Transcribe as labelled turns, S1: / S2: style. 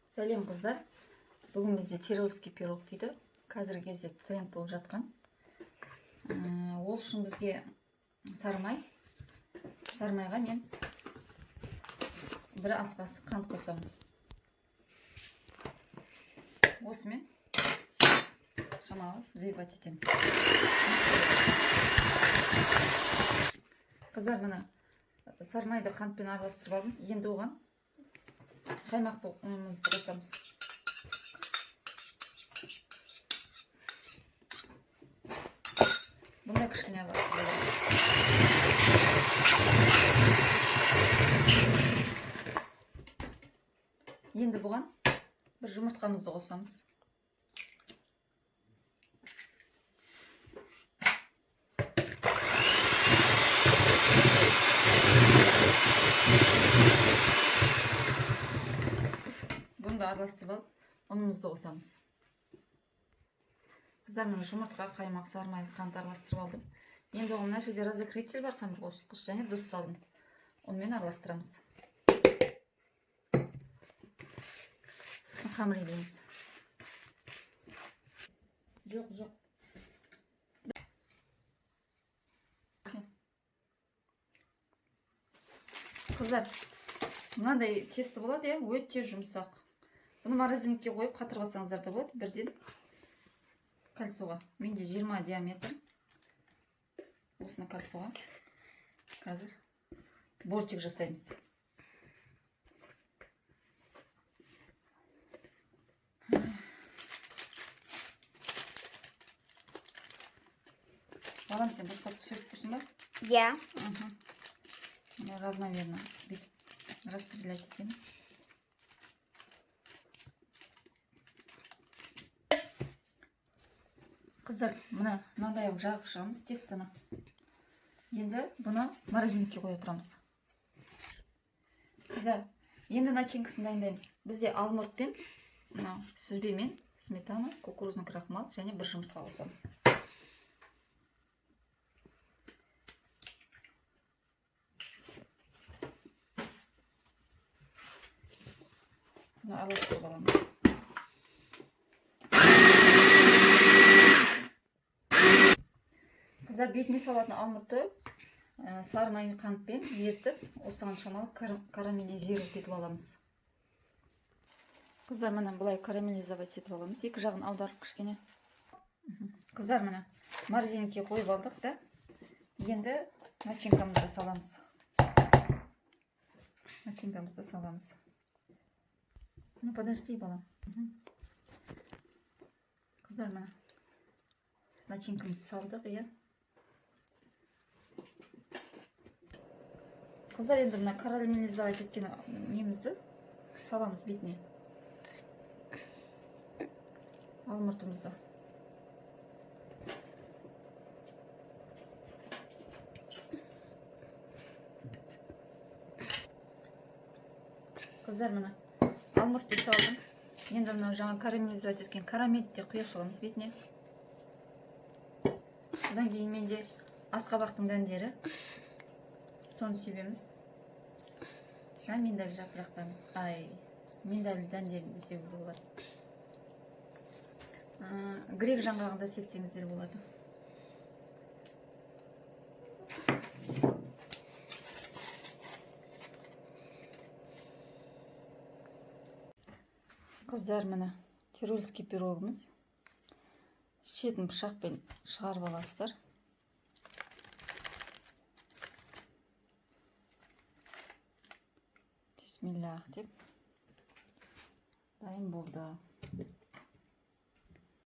S1: Сәлем қыздар. Бүгін бізде тирольский пирог дейді. Қазіргі кезде тренд болып жатқан. Ол үшін бізге сармайға мен бір ас қасық қант қосамын. Осымен шамалы взбивать етемін. Қыздар, мына сармайды қантпен араластырып алдым. Енді оған қаймақты ұнымызды қосамыз. Бұнда кішкене араластырып. Енді бұған бір жұмыртқамызды қосамыз. Бұны да араластырып алып, ұнымызды қосамыз. Қыздар, мына жұмыртқа, қаймақ, сармай, қант араластырып алдым. Енді оған мына жерде разогретитель бар, қамыр қосқыш және тұз салдым. Онымен араластырамыз. Сосын қамыр илейміз. Жоқ. Қыздар, мынандай тесті болады, өте жұмсақ. Бұны морозилкаға қойып қатырбасаңыздар да болады, бірден кальцуға. Менде 20 диаметр. Осыны кальцуға. Қазір бортик жасаймыз. Балам, сен дұрыстап түсіріп тұрсың ба?
S2: Я.
S1: Равномерно распределять етеміз. Қыздар, мынандай жағып шығамыз тестіні. Енді бұны морозилкаға қоя тұрамыз. Қыздар, енді начинкасын дайындаймыз. Бізде алмұртпен, сүзбемен, сметана, кукурузный крахмал және бір жұмыртқа қосамыз. Араластырып аламыз. Қыздар, бетіне салатын алмұртты сармай қантпен ертіп, осыған шамалы карамелизировать етіп аламыз. Қыздар, мына бұлай карамелизовать етіп аламыз. Екі жағын аударып кішкене. Қыздар, мына морозилкаға қойып алдық та. Енді начинкамызды саламыз. Ну, подожди, балам. Қыздар, мына начинкамызды салдық, иә. Қыздар, енді мына карамелизовать еткен немізді саламыз бетіне. Алмұртымызды. Қыздар, мына алмұртты салдым. Енді мына жаңа карамелизовать еткен карамельді құя саламыз бетіне. Одан кейін менде асқабақтың дәндері. Соны себеміз. Миндаль жапырақтан. Миндаль дәндерін де себу болады. Грек жаңғағында сепсеңіздер болады. Қыздар, мына тирольский пирогымыз. Шетін пышақпен шығарып аласыздар. Бисмиллах деп. Дайын болды.